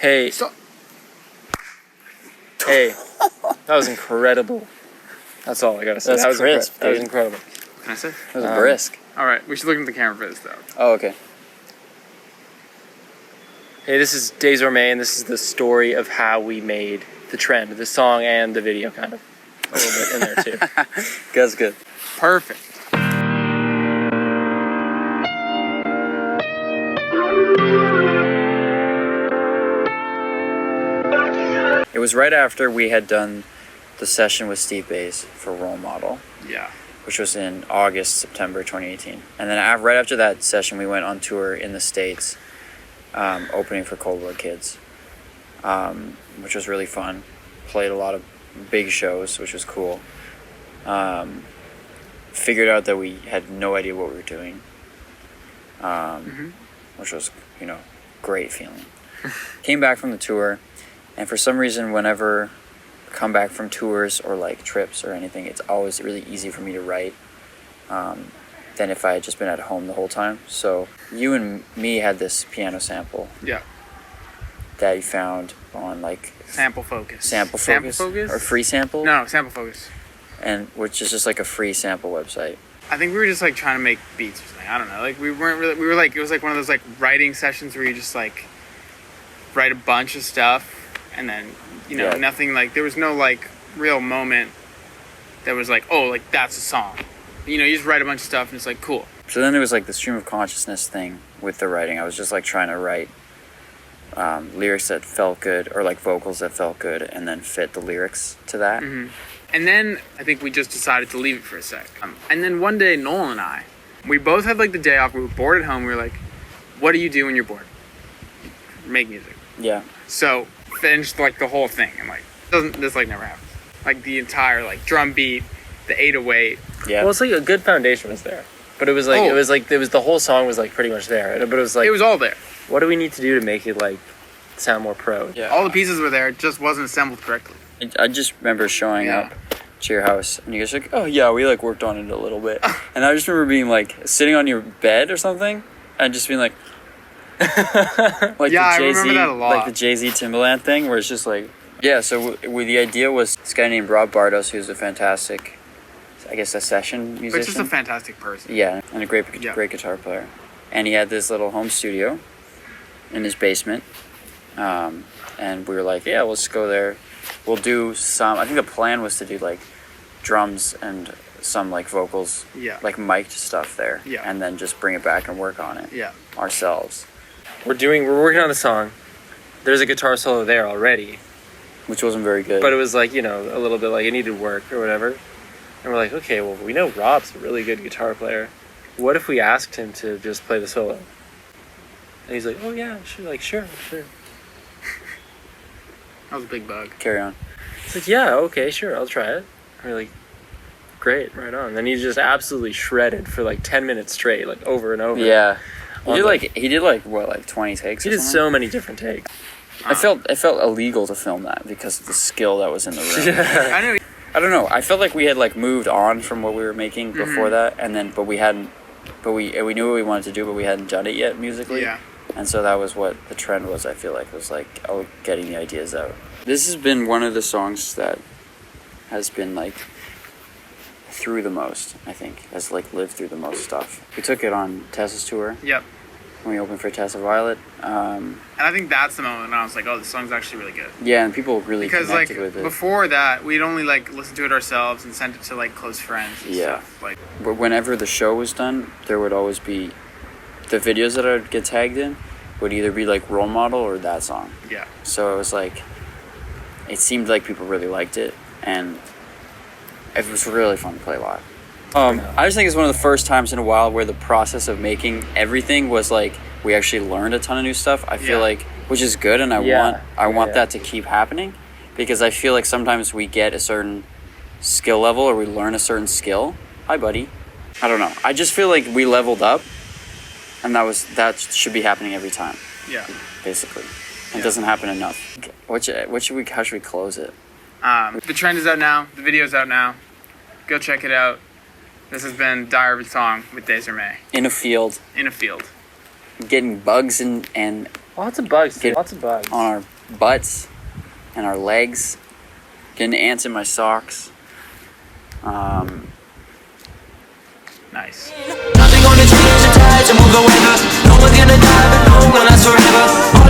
Hey. Stop. Hey. That was incredible. That's all I gotta say. That's crisp, that was dude. incredible. What can I say? That was brisk. All right, we should look at the camera for this though. Oh, okay. Hey, this is Desormais, and this is the story of how we made the trend, the song and the video, kind of. A little bit in there, too. That's good. Perfect. It was right after we had done the session with Steve Bays for Role Model, Yeah. which was in September 2018. And then right after that session, we went on tour in the States, opening for Cold War Kids, which was really fun. Played a lot of big shows, which was cool. Figured out that we had no idea what we were doing, which was, great feeling. Came back from the tour, and for some reason, whenever I come back from tours or like trips or anything, it's always really easy for me to write than if I had just been at home the whole time. So you and me had this piano sample Yeah. that you found on like Sample Focus. Sample Focus or Free Sample, No, Sample Focus. and which is just like a free sample website. I think we were just like trying to make beats or something. I don't know. Like we weren't really. We were like, it was like one of those like writing sessions where you just like write a bunch of stuff, and then Yeah. nothing like there was no like real moment that was like, oh, like that's a song. You just write a bunch of stuff and it's like cool. So then there was like the stream of consciousness thing with the writing. I was just like trying to write lyrics that felt good, or like vocals that felt good, and then fit the lyrics to that. Mm-hmm. And then I think we just decided to leave it for a sec. And then one day, Noel and I, we both had like the day off. We were bored at home. We were like, what do you do when you're bored? Make music. Yeah. So finished like the whole thing, and like this like never happens. Like the entire like drum beat, the 808. Yeah. Well, it's like a good foundation was there. But it was like, the whole song was like pretty much there. But it was like, It was all there. what do we need to do to make it like sound more pro? Yeah. All the pieces were there. It just wasn't assembled correctly. I just remember showing Yeah. up to your house, and you guys were like, oh yeah, we like worked on it a little bit. And I just remember being like sitting on your bed or something, and just being like, like Yeah, I the remember that a lot. like the Jay-Z Timbaland thing, where it's just like, yeah. So the idea was this guy named Rob Bardos, who's a fantastic, I guess, a session musician. But just a fantastic person. Yeah, and a great Yeah. great guitar player. And he had this little home studio in his basement. And we were like, yeah, let's go there. We'll do some, I think the plan was to do like drums and some like vocals, Yeah. like mic'd stuff there. Yeah. And then just bring it back and work on it Yeah. ourselves, We're working on the song. There's a guitar solo there already. which wasn't very good. But it was like, a little bit like it needed work or whatever. And we're like, okay, well, we know Rob's a really good guitar player. What if we asked him to just play the solo? And he's like, oh yeah, sure. That was a big bug. Carry on. It's like, yeah, okay, sure, I'll try it. And we're like, great, right on. Then he just absolutely shredded for like 10 minutes straight, like over and over. Yeah. He On did like what, like 20 takes He or did something? so many different takes. It felt illegal to film that because of the skill that was in the room. I know. I don't know. I felt like we had like moved on from what we were making before that, and then we knew what we wanted to do, but we hadn't done it yet musically. Yeah. And so that was what the trend was. I feel like was like getting the ideas out. This has been one of the songs that has been like through the most. I think has like lived through the most stuff. We took it on Tessa's tour Yep. when we opened for Tessa Violet. And I think that's the moment when I was like, oh, this song's actually really good. Yeah, and people really Because like connected with it. before that, we'd only like listened to it ourselves and sent it to like close friends. And Yeah. Stuff. Like But whenever the show was done, there would always be the videos that I would get tagged in would either be like Role Model or that song. yeah. So it was like, it seemed like people really liked it, and it was really fun to play live. I just think it's one of the first times in a while where the process of making everything was like we actually learned a ton of new stuff. I feel Yeah. like, which is good, and I Yeah. want Yeah. that to keep happening, because I feel like sometimes we get a certain skill level or we learn a certain skill. Hi, buddy. I don't know. I just feel like we leveled up, and that should be happening every time, Yeah. basically. It Yeah. how should we close it? The trend is out now. The video's out now. Go check it out. This has been Diary of a Song with Desormais In a field, in a field. getting bugs and Lots of bugs, dude. Get- Lots of bugs. on our butts and our legs, getting ants in my socks. Nice. Nothing gonna change the tides and we'll go ever. No one's gonna die, but no one lasts forever.